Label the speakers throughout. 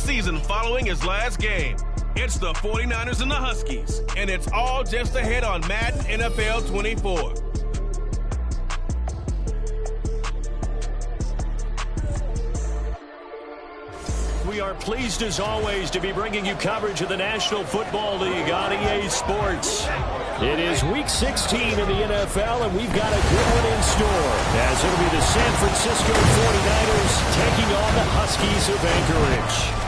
Speaker 1: season following his last game. It's the 49ers and the Huskies, and it's all just ahead on Madden NFL 24.
Speaker 2: We are pleased as always to be bringing you coverage of the National Football League on EA Sports. It is Week 16 in the NFL, and we've got a good one in store, as it'll be the San Francisco 49ers taking on the Huskies of Anchorage.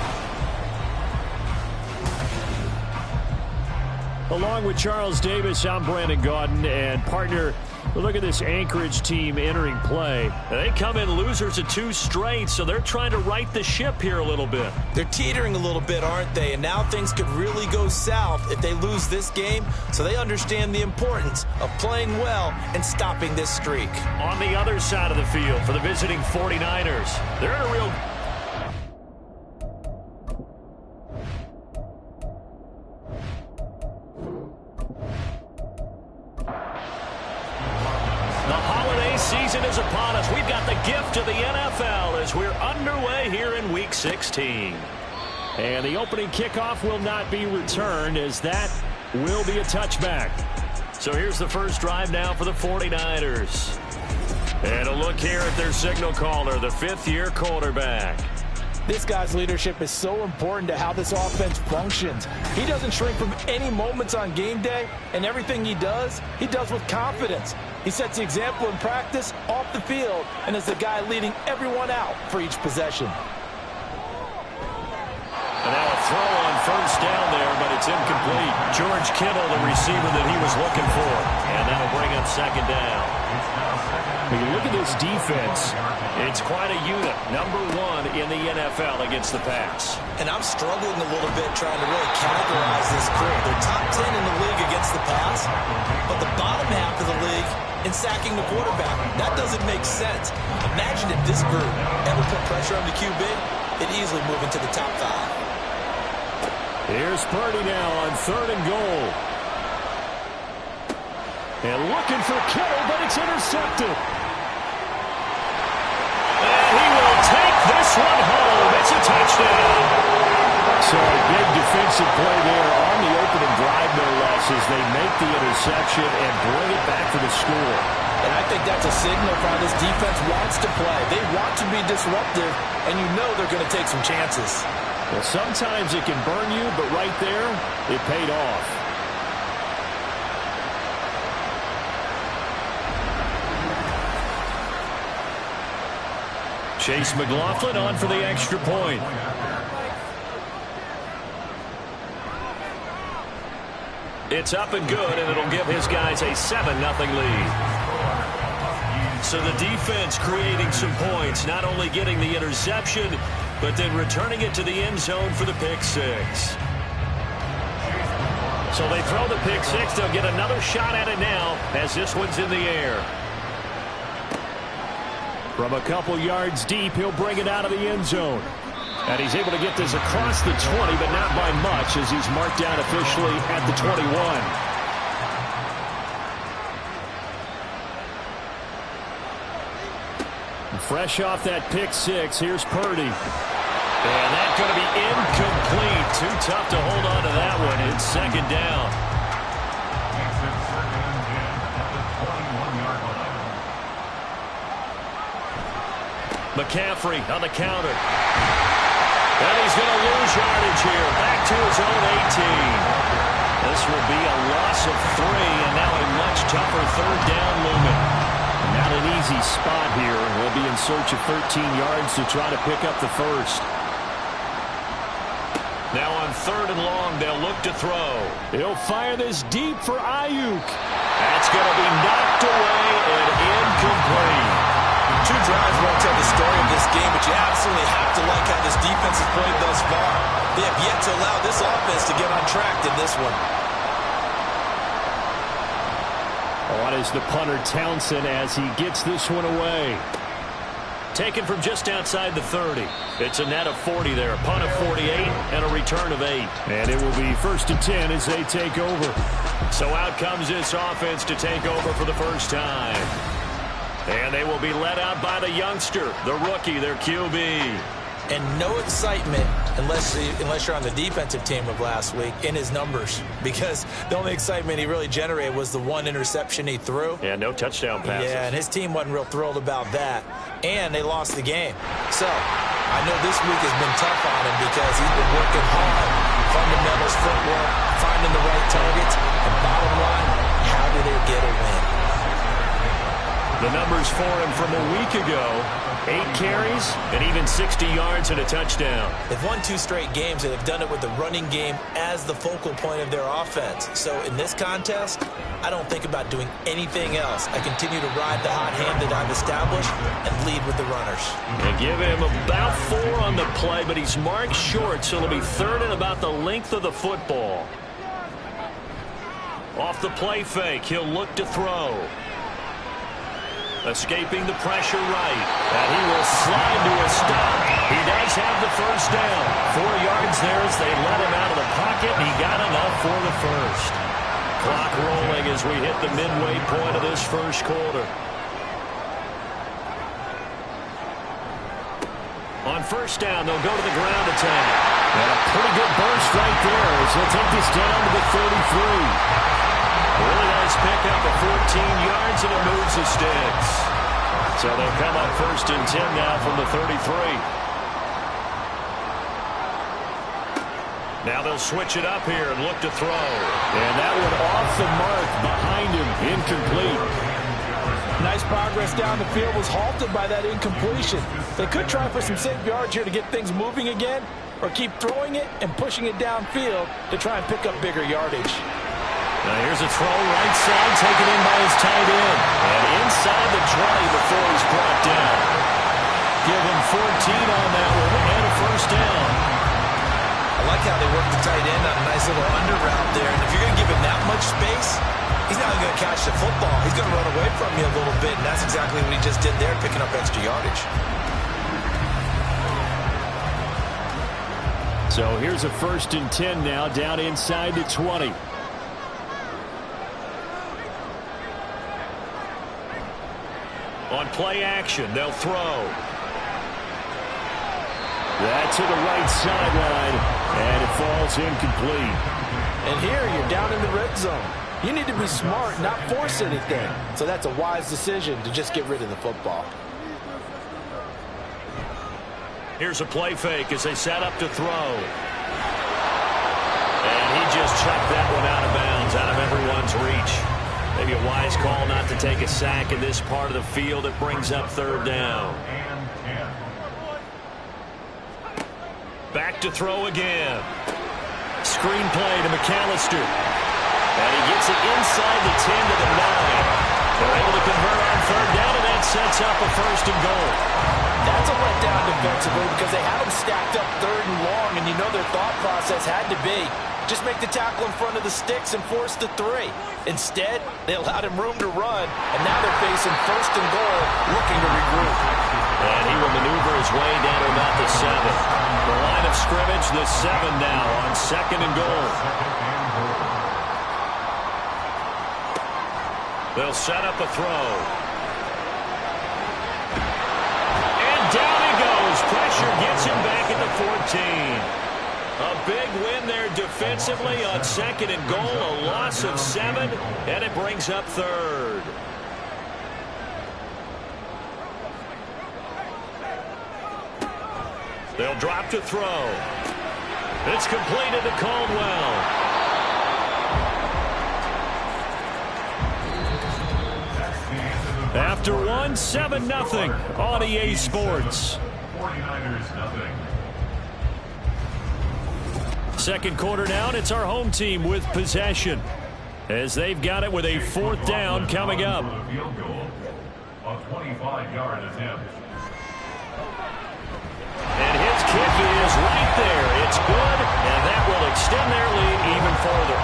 Speaker 2: Along with Charles Davis, I'm Brandon Gaudin, and partner, look at this Anchorage team entering play. They come in losers of 2 straight, so they're trying to right the ship here a little bit.
Speaker 3: They're teetering a little bit, aren't they? And now things could really go south if they lose this game, so they understand the importance of playing well and stopping this streak.
Speaker 2: On the other side of the field for the visiting 49ers, they're in a real... season is upon us. We've got the gift of the NFL as we're underway here in Week 16. And the opening kickoff will not be returned, as that will be a touchback. So here's the first drive now for the 49ers. And a look here at their signal caller, the 5th-year quarterback.
Speaker 3: This guy's leadership is so important to how this offense functions. He doesn't shrink from any moments on game day, and everything he does with confidence. He sets the example in practice, off the field, and is the guy leading everyone out for each possession.
Speaker 2: And now a throw on first down there, but it's incomplete. George Kittle, the receiver that he was looking for. And that'll bring up second down. When you look at this defense, it's quite a unit. Number 1 in the NFL against the pass.
Speaker 3: And I'm struggling a little bit trying to really categorize this crew. They're top 10 in the league against the pass, but the bottom half of the league in sacking the quarterback. That doesn't make sense. Imagine if this group ever put pressure on the QB, it'd easily move into the top 5.
Speaker 2: Here's Purdy now on 3rd and goal. And looking for Kittle, but it's intercepted. And he will take this one home. It's a touchdown. So a big defensive play there on the opening drive, no less, as they make the interception and bring it back for the score.
Speaker 3: And I think that's a signal for how this defense wants to play. They want to be disruptive, and you know they're going to take some chances.
Speaker 2: Well, sometimes it can burn you, but right there, it paid off. Chase McLaughlin on for the extra point. It's up and good, and it'll give his guys a 7-0 lead. So the defense creating some points, not only getting the interception, but then returning it to the end zone for the pick 6. So they throw the pick 6. They'll get another shot at it now as this one's in the air. From a couple yards deep, he'll bring it out of the end zone. And he's able to get this across the 20, but not by much, as he's marked down officially at the 21. Fresh off that pick 6, here's Purdy. And that's going to be incomplete. Too tough to hold on to that one. It's second down. McCaffrey on the counter. And he's going to lose yardage here. Back to his own 18. This will be a loss of 3, and now a much tougher third down looming. Not an easy spot here. We'll be in search of 13 yards to try to pick up the first. Now on 3rd and long, they'll look to throw. He'll fire this deep for Ayuk. That's going to be knocked away and incomplete.
Speaker 3: 2 drives won't tell the story of this game, but you absolutely have to like how this defense has played thus far. They have yet to allow this offense to get on track in this one.
Speaker 2: On is the punter Townsend as he gets this one away. Taken from just outside the 30. It's a net of 40 there. A punt of 48 and a return of 8. And it will be 1st and 10 as they take over. So out comes this offense to take over for the first time. And they will be led out by the youngster, the rookie, their QB.
Speaker 3: And no excitement unless you're on the defensive team of last week in his numbers, because the only excitement he really generated was the one interception he threw.
Speaker 2: Yeah, no touchdown passes.
Speaker 3: Yeah, and his team wasn't real thrilled about that, and they lost the game. So I know this week has been tough on him because he's been working hard, fundamentals, footwork, finding the right targets, and bottom line, how do they get a win?
Speaker 2: The numbers for him from a week ago: 8 carries and even 60 yards and a touchdown.
Speaker 3: They've won 2 straight games, and they've done it with the running game as the focal point of their offense. So in this contest, I don't think about doing anything else. I continue to ride the hot hand that I've established and lead with the runners.
Speaker 2: They give him about 4 on the play, but he's marked short, so it'll be 3rd and about the length of the football. Off the play fake, he'll look to throw. Escaping the pressure right, and he will slide to a stop. He does have the first down. 4 yards there as they let him out of the pocket, and he got enough for the first. Clock rolling as we hit the midway point of this first quarter. On first down, they'll go to the ground attack. And a pretty good burst right there as they'll take this down to the 33. Really nice pickup of 14 yards, and it moves the sticks. So they'll come up 1st and 10 now from the 33. Now they'll switch it up here and look to throw. And that one off the mark behind him, incomplete.
Speaker 4: Nice progress down the field, was halted by that incompletion. They could try for some safe yards here to get things moving again, or keep throwing it and pushing it downfield to try and pick up bigger yardage.
Speaker 2: Now here's a throw right side, taken in by his tight end. And inside the 20 before he's brought down. Give him 14 on that one and a first down.
Speaker 3: I like how they work the tight end on a nice little under route there. And if you're going to give him that much space, he's not going to catch the football. He's going to run away from you a little bit, and that's exactly what he just did there, picking up extra yardage.
Speaker 2: So here's a 1st and 10 now, down inside the 20. On play action, they'll throw. That to the right sideline, and it falls incomplete.
Speaker 4: And here you're down in the red zone. You need to be smart, not force anything. So that's a wise decision to just get rid of the football.
Speaker 2: Here's a play fake as they set up to throw. And he just chucked that one out of bounds, out of everyone's reach. Maybe a wise call not to take a sack in this part of the field. It brings up 3rd down. Back to throw again. Screen play to McAllister. And he gets it inside the 10 to the 9. They're able to convert on 3rd down, and that sets up a 1st and goal.
Speaker 4: That's a letdown defensively because they had them stacked up 3rd and long, and you know their thought process had to be just make the tackle in front of the sticks and force the 3. Instead, they allowed him room to run, and now they're facing 1st and goal, looking to regroup.
Speaker 2: And he will maneuver his way down to about the 7. The line of scrimmage, the 7 now on 2nd and goal. They'll set up a throw. And down he goes. Pressure gets him back at the 14. A big win there defensively on 2nd and goal. A loss of 7, and it brings up 3rd. They'll drop to throw. It's completed to Caldwell. After 1, 7-0 on EA Sports.
Speaker 5: 49ers nothing.
Speaker 2: Second quarter now, and it's our home team with possession, as they've got it with a 4th down coming up.
Speaker 5: Field goal. A 25-yard attempt.
Speaker 2: And his kick is right there. It's good, and that will extend their lead even further.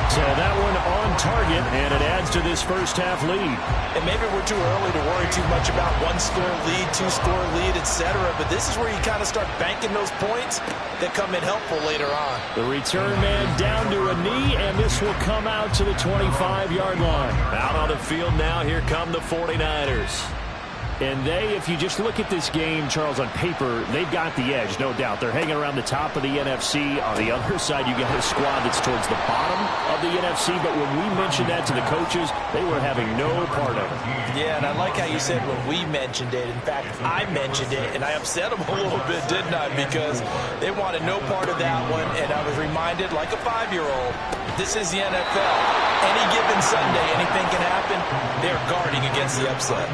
Speaker 2: So that one on target, and it adds to this first half lead.
Speaker 3: And maybe we're too early to worry too much about 1-score lead, 2-score lead, etc. But this is where you kind of start banking those points that come in helpful later on.
Speaker 2: The return man down to a knee, and this will come out to the 25-yard line. Out on the field now, here come the 49ers. And they, if you just look at this game, Charles, on paper, they've got the edge, no doubt. They're hanging around the top of the NFC. On the other side, you got a squad that's towards the bottom of the NFC. But when we mentioned that to the coaches, they were having no part of it.
Speaker 4: Yeah, and I like how you said when we mentioned it. In fact, I mentioned it, and I upset them a little bit, didn't I? Because they wanted no part of that one, and I was reminded, like a 5-year-old, this is the NFL. Any given Sunday, anything can happen. They're guarding against the upset.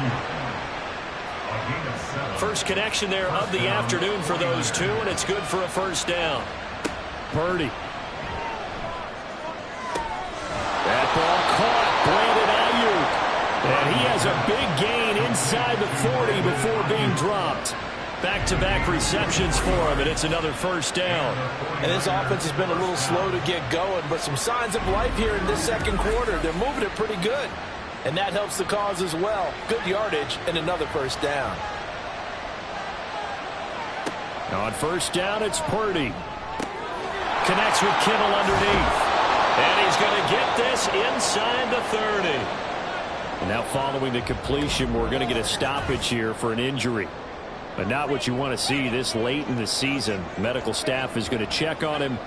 Speaker 2: First connection there of the afternoon for those two, and it's good for a first down. Purdy. That ball caught. Brandon Ayuk. And he has a big gain inside the 40 before being dropped. Back-to-back receptions for him, and it's another first down.
Speaker 4: And this offense has been a little slow to get going, but some signs of life here in this second quarter. They're moving it pretty good, and that helps the cause as well. Good yardage and another first down.
Speaker 2: On first down, it's Purdy. Connects with Kittle underneath. And he's going to get this inside the 30. And now following the completion, we're going to get a stoppage here for an injury. But not what you want to see this late in the season. Medical staff is going to check on him,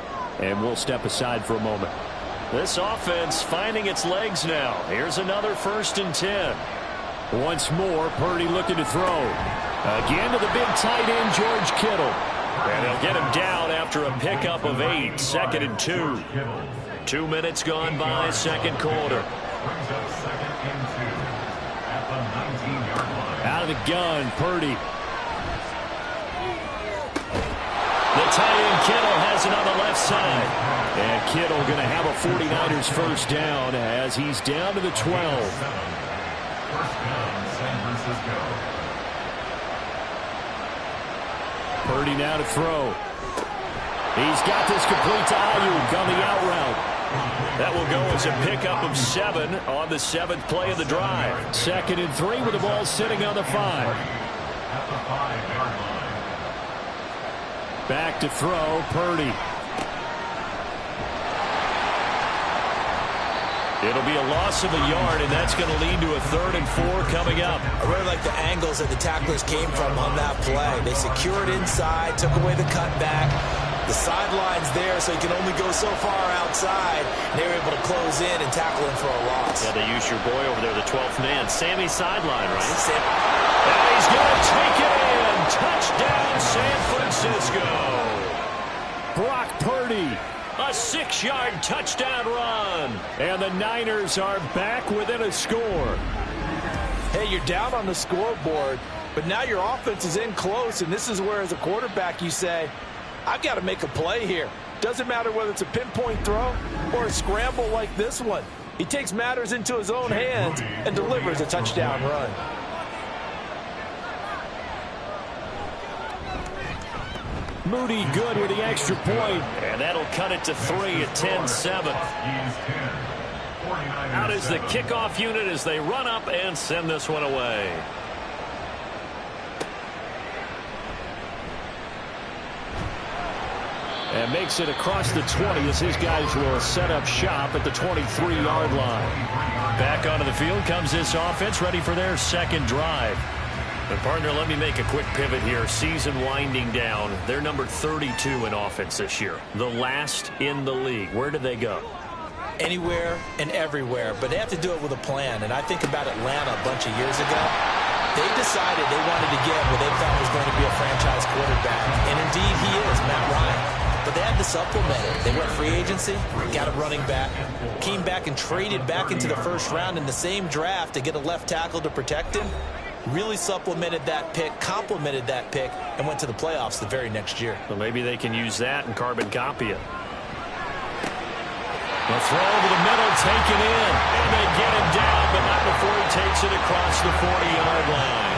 Speaker 2: and we'll step aside for a moment. This offense finding its legs now. Here's another 1st and 10. Once more, Purdy looking to throw. Again to the big tight end, George Kittle. And they'll get him down after a pickup of 8. 2nd and 2. 2 minutes gone by, second quarter. Out of the gun, Purdy. The tight end Kittle has it on the left side. And Kittle going to have a 49ers first down as he's down to the 12. Purdy now to throw. He's got this complete to Ayuk on the out route. That will go as a pickup of 7 on the 7th play of the drive. 2nd and 3 with the ball sitting on the 5. Back to throw, Purdy. It'll be a loss of a yard, and that's going to lead to a 3rd and 4 coming up.
Speaker 3: I really like the angles that the tacklers came from on that play. They secured inside, took away the cutback. The sideline's there, so he can only go so far outside. They were able to close in and tackle him for a loss.
Speaker 2: Yeah, they used your boy over there, the 12th man. Sammy's sideline, right? And he's going to take it in. Touchdown, San Francisco. Brock Purdy. A 6-yard touchdown run. And the Niners are back within a score.
Speaker 4: Hey, you're down on the scoreboard, but now your offense is in close, and this is where, as a quarterback, you say, I've got to make a play here. Doesn't matter whether it's a pinpoint throw or a scramble like this one. He takes matters into his own hands and delivers a touchdown run.
Speaker 2: Moody good with the extra point. And that'll cut it to 3 at 10-7. Out is the kickoff unit as they run up and send this one away. And makes it across the 20 as his guys will set up shop at the 23-yard line. Back onto the field comes this offense, ready for their second drive. And partner, let me make a quick pivot here. Season winding down. They're number 32 in offense this year. The last in the league. Where do they go?
Speaker 3: Anywhere and everywhere, but they have to do it with a plan. And I think about Atlanta a bunch of years ago. They decided they wanted to get what they thought was going to be a franchise quarterback. And indeed he is, Matt Ryan. But they had to supplement it. They went free agency, got a running back, came back and traded back into the first round in the same draft to get a left tackle to protect him. Really supplemented that pick, complemented that pick, and went to the playoffs the very next year.
Speaker 2: Well, maybe they can use that and carbon copy it. The throw over the middle, taken in, and they get him down, but not before he takes it across the 40-yard line.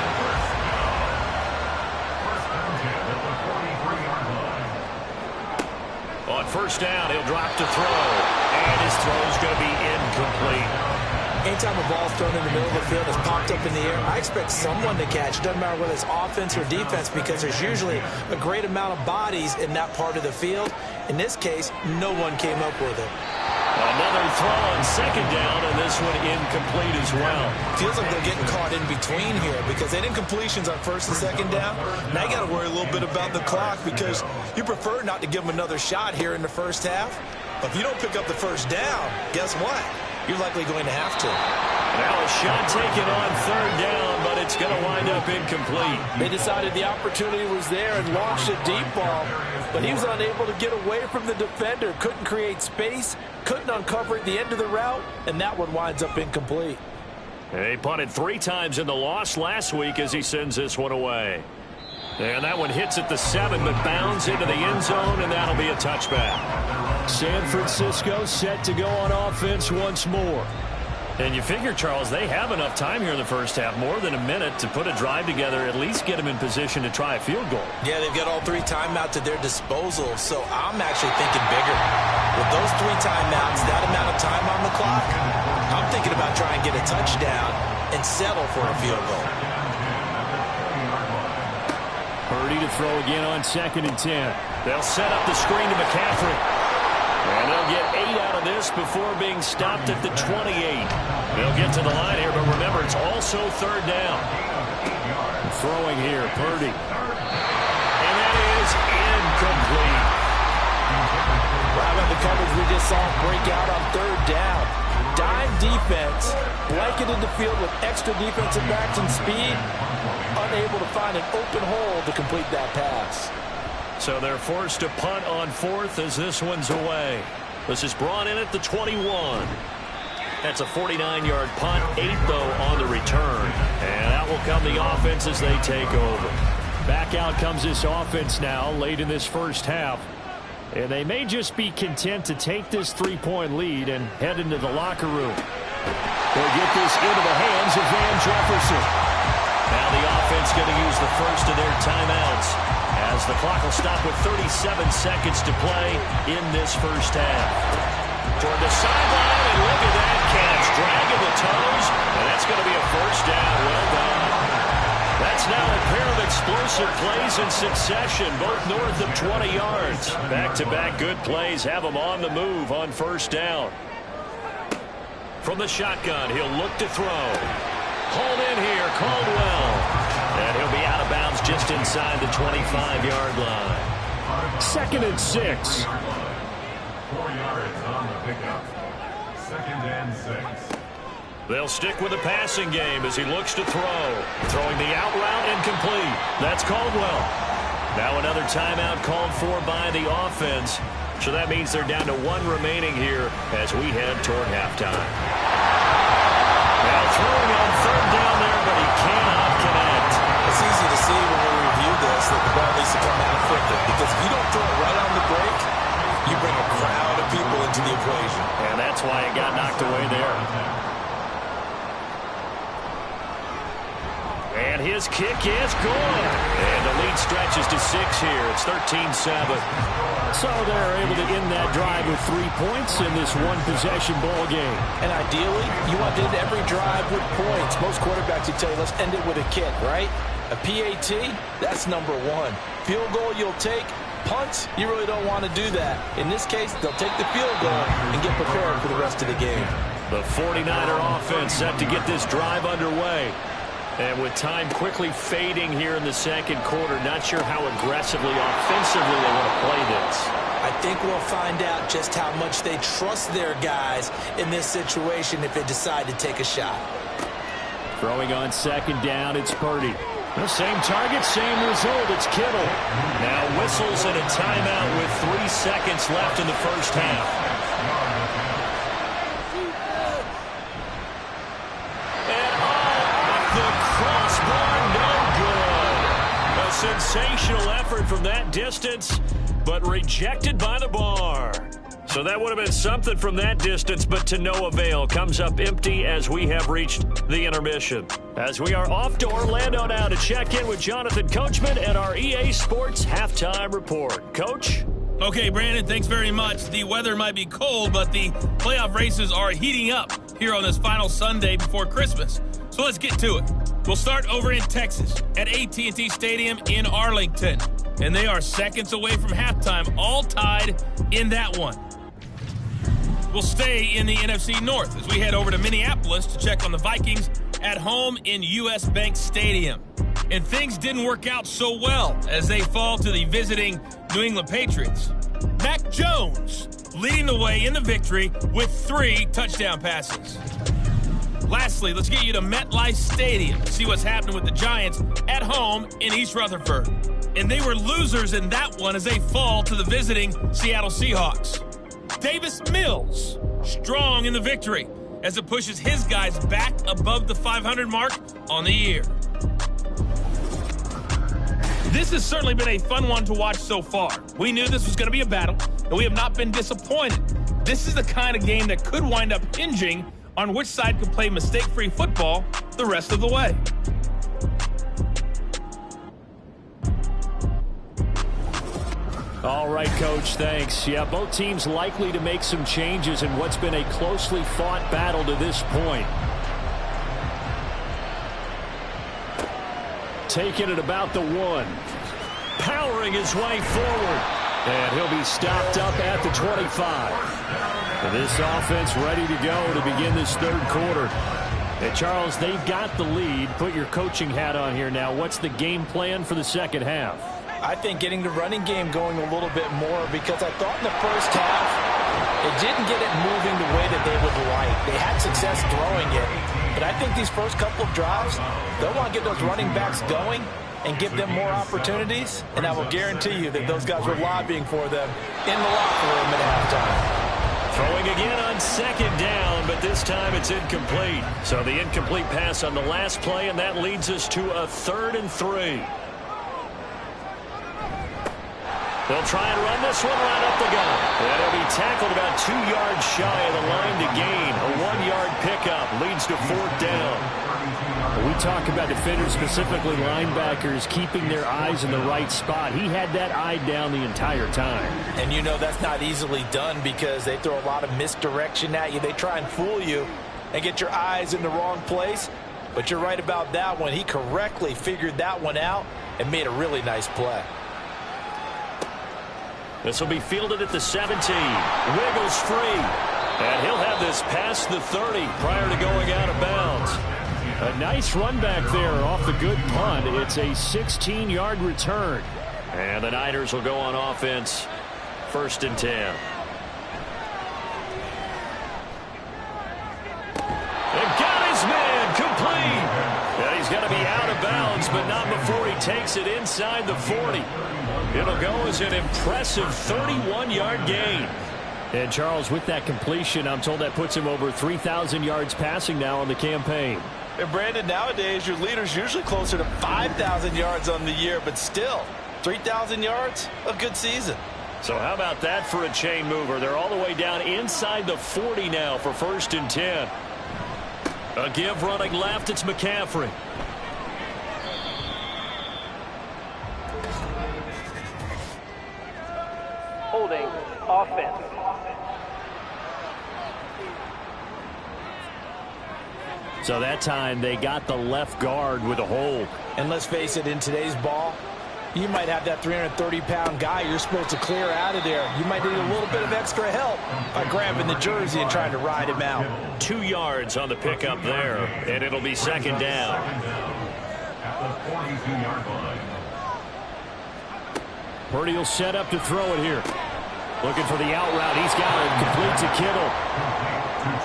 Speaker 2: On first down, he'll drop to throw, and his throw's going to be incomplete.
Speaker 3: Anytime a ball's thrown in the middle of the field, it's popped up in the air, I expect someone to catch. It doesn't matter whether it's offense or defense, because there's usually a great amount of bodies in that part of the field. In this case, no one came up with it.
Speaker 2: Another throw on second down, and this one incomplete as well.
Speaker 3: Feels like they're getting caught in between here because they didn't completions on first and second down. Now you got to worry a little bit about the clock because you prefer not to give them another shot here in the first half. But if you don't pick up the first down, guess what? You're likely going to have to.
Speaker 2: Now a shot taken on third down, but it's going to wind up incomplete.
Speaker 4: They decided the opportunity was there and launched a deep ball, but he was unable to get away from the defender. Couldn't create space, couldn't uncover at the end of the route, and that one winds up incomplete.
Speaker 2: He punted 3 times in the loss last week as he sends this one away. And that one hits at the 7, but bounds into the end zone, and that'll be a touchback. San Francisco set to go on offense once more. And you figure, Charles, they have enough time here in the first half, more than a minute, to put a drive together, at least get them in position to try a field goal.
Speaker 3: Yeah, they've got all 3 timeouts at their disposal, so I'm actually thinking bigger. With those 3 timeouts, that amount of time on the clock, I'm thinking about trying to get a touchdown and settle for a field goal.
Speaker 2: Purdy to throw again on 2nd and 10. They'll set up the screen to McCaffrey. And they'll get 8 out of this before being stopped at the 28. They'll get to the line here, but remember, it's also third down. Throwing here, Purdy. And that is incomplete.
Speaker 4: Right on the coverage, we just saw him break out on third down. Dime defense, blanketed the field with extra defensive backs and speed, unable to find an open hole to complete that pass.
Speaker 2: So they're forced to punt on 4th as this one's away. This is brought in at the 21. That's a 49-yard punt, 8 though on the return. And out will come the offense as they take over. Back out comes this offense now late in this first half. And they may just be content to take this 3-point lead and head into the locker room. They'll get this into the hands of Van Jefferson. Now the offense going to use the first of their timeouts, as the clock will stop with 37 seconds to play in this first half. Toward the sideline, and look at that catch. Dragging the toes, and that's going to be a first down. Well done. That's now a pair of explosive plays in succession, both north of 20 yards. Back-to-back good plays have them on the move on first down. From the shotgun, he'll look to throw. Hauled in here, Caldwell. And he'll be out of bounds just inside the 25-yard line. 2nd and 6.
Speaker 5: 4 yards on the pickup. 2nd and 6.
Speaker 2: They'll stick with the passing game as he looks to throw. Throwing the out route incomplete. That's Caldwell. Now another timeout called for by the offense. So that means they're down to 1 remaining here as we head toward halftime. Now throwing on third down there, but he cannot connect.
Speaker 3: It's easy to see when we review this that the ball needs to come out quicker, because if you don't throw it right on the break, you bring a crowd of people into the equation.
Speaker 2: And that's why it got knocked away there. And his kick is good. And the lead stretches to 6 here. It's 13-7. So they're able to end that drive with 3 points in this one-possession ball game.
Speaker 4: And ideally, you want to end every drive with points. Most quarterbacks would tell you, let's end it with a kick, right? A PAT, that's number 1. Field goal you'll take. Punts, you really don't want to do that. In this case, they'll take the field goal and get prepared for the rest of the game.
Speaker 2: The 49er offense set to get this drive underway. And with time quickly fading here in the second quarter, not sure how aggressively, offensively they want to play this.
Speaker 3: I think we'll find out just how much they trust their guys in this situation if they decide to take a shot.
Speaker 2: Throwing on second down, it's Purdy. The same target, same result. It's Kittle. Now whistles and a timeout with 3 seconds left in the first half. Sensational effort from that distance, but rejected by the bar. So that would have been something from that distance, but to no avail. Comes up empty as we have reached the intermission. As we are off to Orlando now to check in with Jonathan Coachman and our EA Sports Halftime Report. Coach?
Speaker 1: Okay, Brandon, thanks very much. The weather might be cold, but the playoff races are heating up here on this final Sunday before Christmas. So let's get to it. We'll start over in Texas at AT&T Stadium in Arlington. And they are seconds away from halftime, all tied in that one. We'll stay in the NFC North as we head over to Minneapolis to check on the Vikings at home in U.S. Bank Stadium. And things didn't work out so well as they fall to the visiting New England Patriots. Mac Jones leading the way in the victory with 3 touchdown passes. Lastly, let's get you to MetLife Stadium to see what's happening with the Giants at home in East Rutherford. And they were losers in that one as they fall to the visiting Seattle Seahawks. Davis Mills strong in the victory as it pushes his guys back above the 500 mark on the year. This has certainly been a fun one to watch so far. We knew this was going to be a battle, and we have not been disappointed. This is the kind of game that could wind up hinging on which side could play mistake-free football the rest of the way.
Speaker 2: All right, Coach, thanks. Yeah, both teams likely to make some changes in what's been a closely fought battle to this point. Taking it about the 1. Powering his way forward. And he'll be stopped up at the 25. And this offense ready to go to begin this third quarter. And Charles, they've got the lead. Put your coaching hat on here now. What's the game plan for the second half?
Speaker 4: I think getting the running game going a little bit more, because I thought in the first half it didn't get it moving the way that they would like. They had success throwing it, but I think these first couple of drives, they'll want to get those running backs going and give them more opportunities, and I will guarantee you that those guys were lobbying for them in the locker room at halftime.
Speaker 2: Throwing again on second down, but this time it's incomplete. So the incomplete pass on the last play, and that leads us to a 3rd and 3. They'll try and run this one right up the gut. And it'll be tackled about 2 yards shy of the line to gain. A 1-yard pickup leads to 4th down. We talk about defenders, specifically linebackers, keeping their eyes in the right spot. He had that eye down the entire time.
Speaker 4: And you know that's not easily done because they throw a lot of misdirection at you. They try and fool you and get your eyes in the wrong place. But you're right about that one. He correctly figured that one out and made a really nice play.
Speaker 2: This will be fielded at the 17. Wiggles free. And he'll have this past the 30 prior to going out of bounds. A nice run back there off the good punt. It's a 16-yard return. And the Niners will go on offense. 1st and 10. And got his man complete. Yeah, he's got to be out of bounds, but not before he takes it inside the 40. It'll go as an impressive 31-yard gain. And Charles, with that completion, I'm told that puts him over 3,000 yards passing now on the campaign.
Speaker 4: And Brandon, nowadays your leader's usually closer to 5,000 yards on the year, but still, 3,000 yards, a good season.
Speaker 2: So how about that for a chain mover? They're all the way down inside the 40 now for 1st and 10. A give running left, it's McCaffrey.
Speaker 6: Holding offense.
Speaker 2: So that time they got the left guard with a hold.
Speaker 4: And let's face it, in today's ball, you might have that 330-pound guy you're supposed to clear out of there. You might need a little bit of extra help by grabbing the jersey and trying to ride him out.
Speaker 2: 2 yards on the pickup there, and it'll be 2nd down.
Speaker 5: At the 42-yard line.
Speaker 2: Purdy will set up to throw it here. Looking for the out route. He's got it. Complete to Kittle.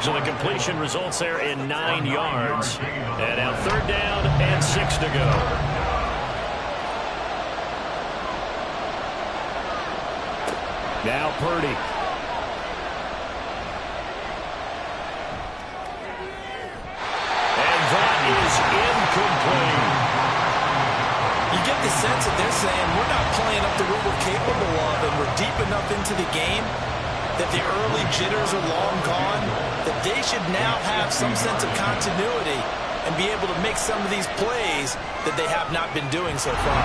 Speaker 2: So the completion results there in 9 yards. And now 3rd down and 6 to go. Now Purdy. And that is incomplete.
Speaker 4: You get the sense that they're saying we're not playing up to what we're capable of, and we're deep enough into the game that the early jitters are long gone, that they should now have some sense of continuity and be able to make some of these plays that they have not been doing so far.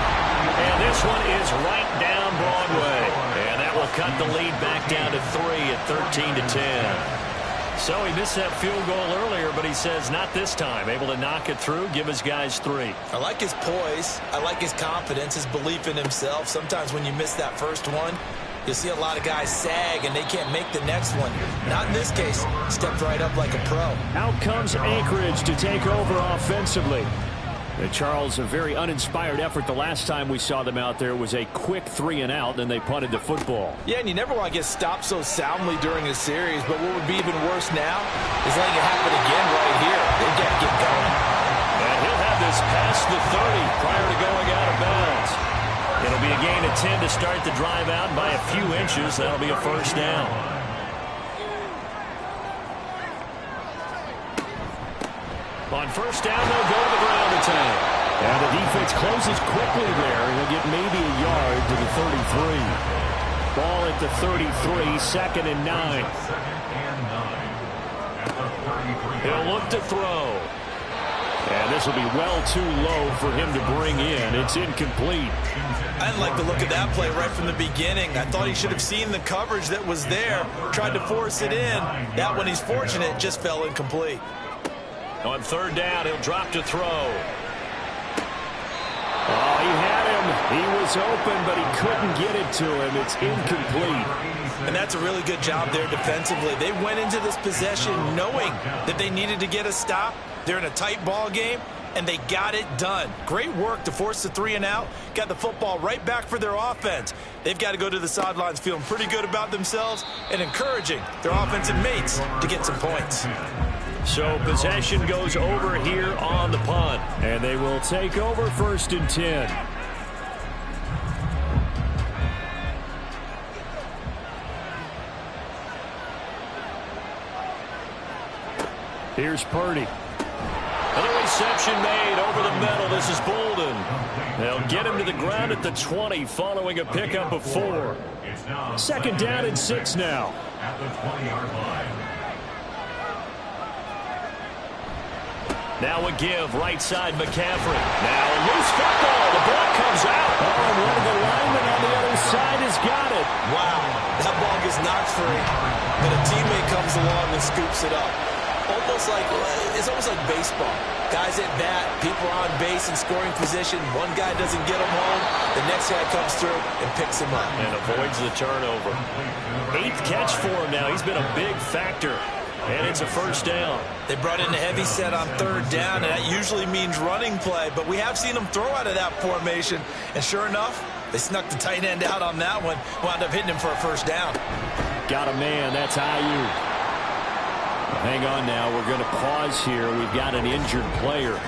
Speaker 2: And this one is right down Broadway. And that will cut the lead back down to 3 at 13-10. So he missed that field goal earlier, but he says not this time. Able to knock it through, give his guys 3.
Speaker 4: I like his poise. I like his confidence, his belief in himself. Sometimes when you miss that first one,
Speaker 3: You'll see a lot of guys sag, and they can't make the next one. Not in this case. Stepped right up like a pro.
Speaker 2: Out comes Anchorage to take over offensively. Charles, a very uninspired effort the last time we saw them out there was a quick 3-and-out, then they punted the football.
Speaker 4: Yeah, and you never want to get stopped so soundly during a series, but what would be even worse now is letting it happen again right here. They've got to get going.
Speaker 2: And he'll have this past the 30 prior to going out of bounds. It'll be a gain of 10 to start the drive out by a few inches. That'll be a first down. On first down, they'll go to the ground attack. And the defense closes quickly there. He'll get maybe a yard to the 33. Ball at the 33, 2nd and 9. He'll look to throw. And this will be well too low for him to bring in. It's incomplete.
Speaker 3: I didn't like the look of that play right from the beginning. I thought he should have seen the coverage that was there, tried to force it in. That one, he's fortunate, just fell incomplete.
Speaker 2: On third down, he'll drop to throw. Oh, he had him. He was open, but he couldn't get it to him. It's incomplete.
Speaker 3: And that's a really good job there defensively. They went into this possession knowing that they needed to get a stop. They're in a tight ball game, and they got it done. Great work to force the 3-and-out. Got the football right back for their offense. They've got to go to the sidelines feeling pretty good about themselves and encouraging their offensive mates to get some points.
Speaker 2: So possession goes over here on the punt. And they will take over 1st and 10. Here's Purdy. And a reception made over the middle. This is Bolden. They'll get him to the ground at the 20 following a pickup of 4. 2nd down and 6 now.
Speaker 5: At the 20-yard line.
Speaker 2: Now a give, right side McCaffrey. Now a loose football. The ball comes out. Oh, and one of the linemen on the other side has got it.
Speaker 3: Wow, that ball gets knocked free, but a teammate comes along and scoops it up. It's almost like baseball. Guys at bat, people are on base in scoring position. One guy doesn't get him home. The next guy comes through and picks him up.
Speaker 2: And avoids the turnover. 8th catch for him now. He's been a big factor. And it's a first down.
Speaker 3: They brought in a heavy set on 3rd down, and that usually means running play. But we have seen them throw out of that formation. And sure enough, they snuck the tight end out on that one. Wound up hitting him for a first down.
Speaker 2: Got a man. That's IU. Hang on now. We're going to pause here. We've got an injured player.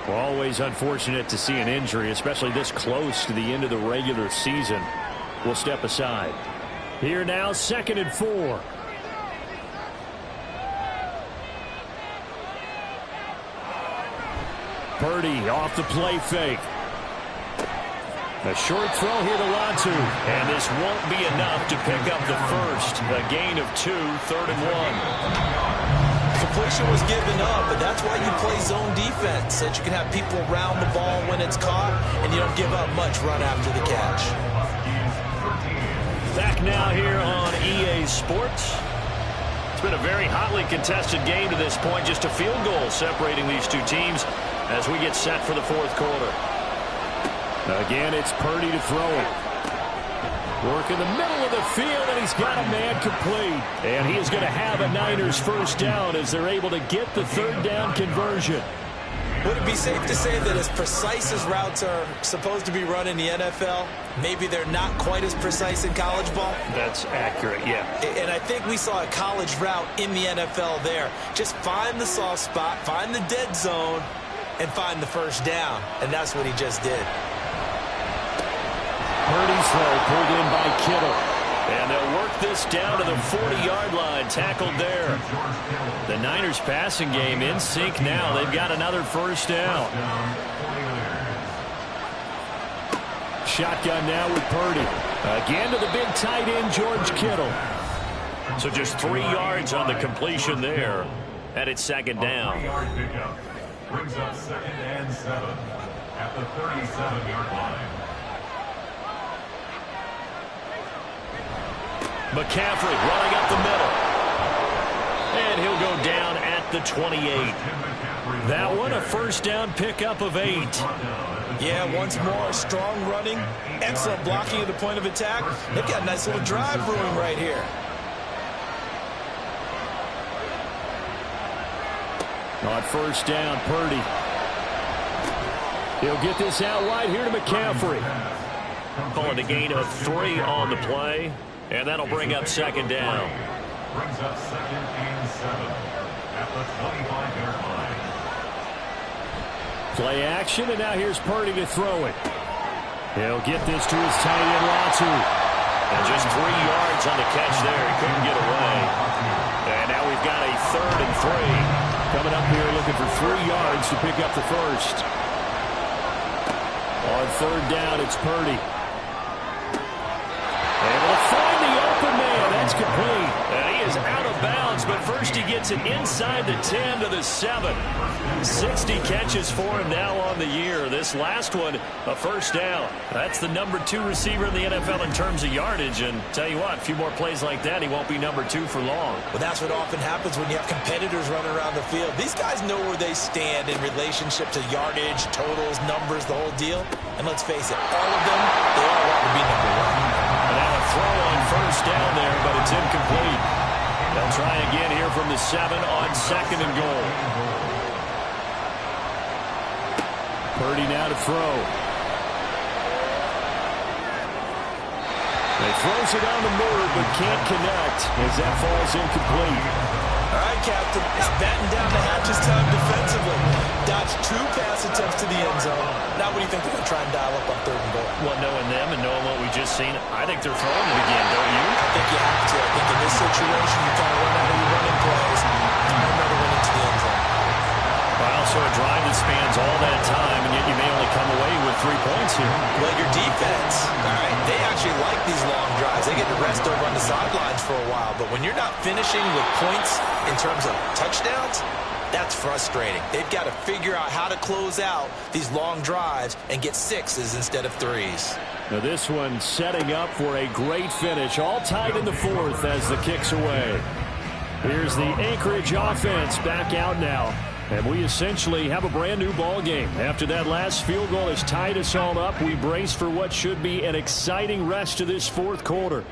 Speaker 2: We're always unfortunate to see an injury, especially this close to the end of the regular season. We'll step aside. Here now, 2nd and 4. Purdy off the play fake. A short throw here to Latu. And this won't be enough to pick up the first. A gain of 2, 3rd and 1.
Speaker 3: Completion was given up, but that's why you play zone defense, so that you can have people around the ball when it's caught, and you don't give up much run after the catch.
Speaker 2: Back now here on EA Sports. It's been a very hotly contested game to this point. Just a field goal separating these two teams as we get set for the 4th quarter. Again, it's Purdy to throw it. Work in the middle of the field, and he's got a man complete. And he is going to have a Niners first down as they're able to get the 3rd down conversion.
Speaker 3: Would it be safe to say that as precise as routes are supposed to be run in the NFL, maybe they're not quite as precise in college ball?
Speaker 2: That's accurate, yeah.
Speaker 3: And I think we saw a college route in the NFL there. Just find the soft spot, find the dead zone, and find the first down. And that's what he just did.
Speaker 2: Purdy's throw pulled in by Kittle. And they'll work this down to the 40-yard line. Tackled there. The Niners passing game in sync now. They've got another first down. Shotgun now with Purdy. Again to the big tight end, George Kittle. So just 3 yards on the completion there. And it's 2nd down.
Speaker 5: Brings up 2nd and 7 at the 37-yard line.
Speaker 2: McCaffrey running up the middle. And he'll go down at the 28. That one, a first down pickup of 8.
Speaker 3: Yeah, once more, strong running, excellent blocking at the point of attack. They've got a nice little drive brewing right here.
Speaker 2: On first down, Purdy. He'll get this out wide here to McCaffrey. Calling a gain of 3 on the play, and that'll bring up second down.
Speaker 5: Brings up 2nd and 7 at the 25-yard line.
Speaker 2: Play action, and now here's Purdy to throw it. He'll get this to his tight end, Latu.
Speaker 7: And just 3 yards on the catch there. He couldn't get away. And now we've got a 3rd and 3.
Speaker 2: Coming up here looking for 3 yards to pick up the first. On third down, it's Purdy. Able to find the open man. That's complete.
Speaker 7: And he is out of bounds, but first he gets it inside the 10 to the 7. 60 catches for him now on the year. This last one, a first down. That's the number 2 receiver in the NFL in terms of yardage. And tell you what, a few more plays like that, he won't be number 2 for long.
Speaker 3: Well, that's what often happens when you have competitors running around the field. These guys know where they stand in relationship to yardage, totals, numbers, the whole deal. And let's face it, all of them, they all want to be number 1.
Speaker 2: Now a throw on first down there, but it's incomplete. They'll try again here from the 7 on 2nd and goal. Purdy now to throw. He throws it on the move, but can't connect as that falls incomplete.
Speaker 3: All right, Captain, it's batten down the hatches time defensively. Dodged 2 pass attempts to the end zone. Now what do you think they're going to try and dial up on 3rd and goal?
Speaker 7: Well, knowing them and knowing what we just seen, I think they're throwing it again, don't you?
Speaker 3: I think you have to. I think in this situation, you kind of run out of your running plays. Another one into the end zone.
Speaker 7: Also a drive that spans all that time, and yet you may only come away with 3 points here.
Speaker 3: Well, your defense, all right, they actually like these long drives. They get to rest over on the sidelines for a while. But when you're not finishing with points in terms of touchdowns, that's frustrating. They've got to figure out how to close out these long drives and get 6s instead of 3s.
Speaker 2: Now this one setting up for a great finish, all tied in the 4th as the kick's away. Here's the Anchorage offense back out now. And we essentially have a brand new ball game. After that last field goal has tied us all up, we brace for what should be an exciting rest of this 4th quarter.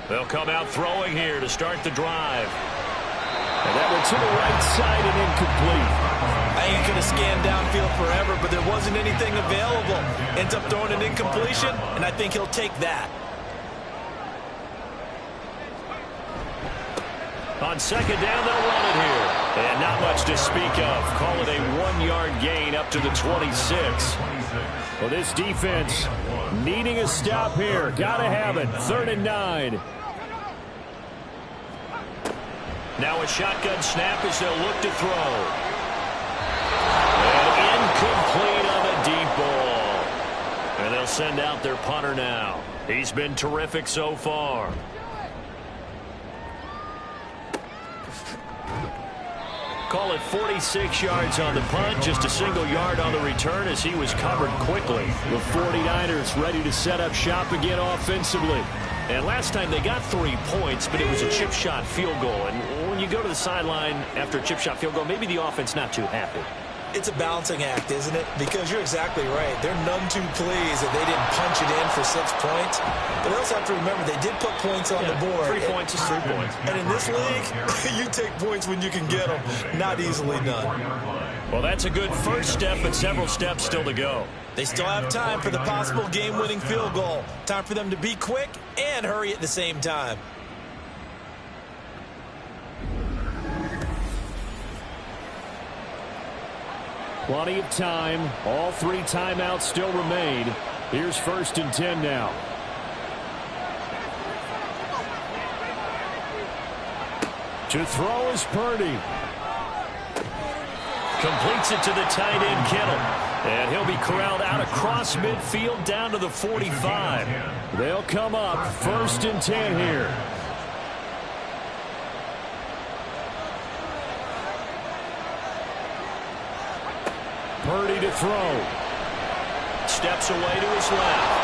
Speaker 7: They'll come out throwing here to start the drive.
Speaker 2: And that one to the right side and incomplete.
Speaker 3: I ain't going to scan downfield forever, but there wasn't anything available. Ends up throwing an incompletion, and I think he'll take that.
Speaker 7: On 2nd down, they'll run it here. And not much to speak of. Call it a 1-yard gain up to the 26.
Speaker 2: Well, this defense needing a stop here. Got to have it. 3rd and 9.
Speaker 7: Now a shotgun snap as they'll look to throw. And incomplete on a deep ball. And they'll send out their punter now. He's been terrific so far. Call it 46 yards on the punt, just a single yard on the return as he was covered quickly.
Speaker 2: The 49ers ready to set up shop again offensively.
Speaker 7: And last time they got 3 points, but it was a chip shot field goal. And when you go to the sideline after a chip shot field goal, maybe the offense not too happy.
Speaker 3: It's a balancing act, isn't it? Because you're exactly right. They're none too pleased that they didn't punch it in for 6 points. But they also have to remember they did put points on the board.
Speaker 7: 3 points is 3 points.
Speaker 3: And in this league, you take points when you can get them. Not easily done.
Speaker 7: Well, that's a good first step, but several steps still to go.
Speaker 3: They still have time for the possible game-winning field goal. Time for them to be quick and hurry at the same time.
Speaker 2: Plenty of time. All 3 timeouts still remain. Here's 1st and 10 now. To throw is Purdy.
Speaker 7: Completes it to the tight end, Kittle. And he'll be corralled out across midfield down to the 45.
Speaker 2: They'll come up 1st and 10 here. Purdy to throw.
Speaker 7: Steps away to his left.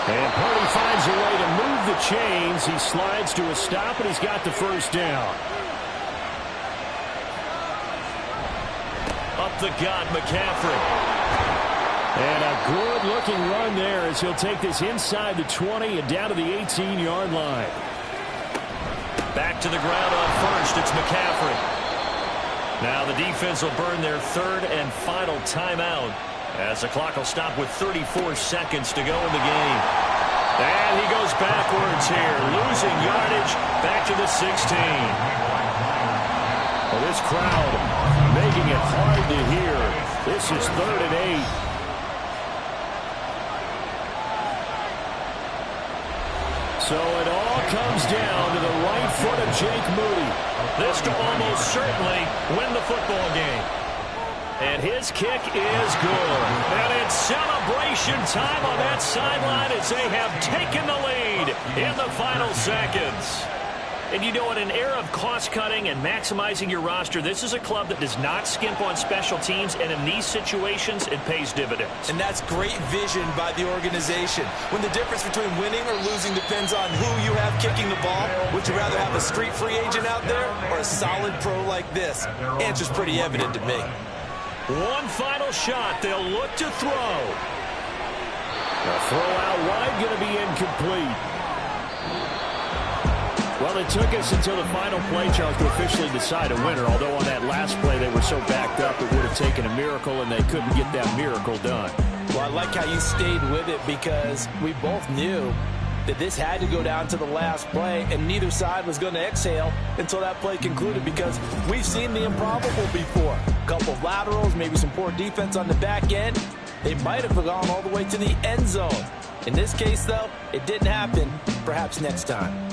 Speaker 2: And Purdy finds a way to move the chains. He slides to a stop, and he's got the first down. up the gut, McCaffrey. And a good-looking run there as he'll take this inside the 20 and down to the 18-yard line. Back to the ground on first. It's McCaffrey. Now the defense will burn their third and final timeout as the clock will stop with 34 seconds to go in the game. And he goes backwards here, losing yardage back to the 16. Well, this crowd making it hard to hear. This is 3rd and 8. So it all comes down to the right foot of Jake Moody. This to almost certainly win the football game. And his kick is good. And it's celebration time on that sideline as they have taken the lead in the final seconds. And you know, in an era of cost-cutting and maximizing your roster, this is a club that does not skimp on special teams, and in these situations, it pays dividends.
Speaker 3: And that's great vision by the organization. When the difference between winning or losing depends on who you have kicking the ball, would you rather have a street free agent out there or a solid pro like this? Answer's pretty evident to me.
Speaker 2: One final shot. They'll look to throw. The throw out wide going to be incomplete. Well, it took us until the final play, Charles, to officially decide a winner, although on that last play they were so backed up it would have taken a miracle, and they couldn't get that miracle done.
Speaker 4: Well, I like how you stayed with it because we both knew that this had to go down to the last play, and neither side was going to exhale until that play concluded because we've seen the improbable before. A couple of laterals, maybe some poor defense on the back end. They might have gone all the way to the end zone. In this case, though, it didn't happen. Perhaps next time.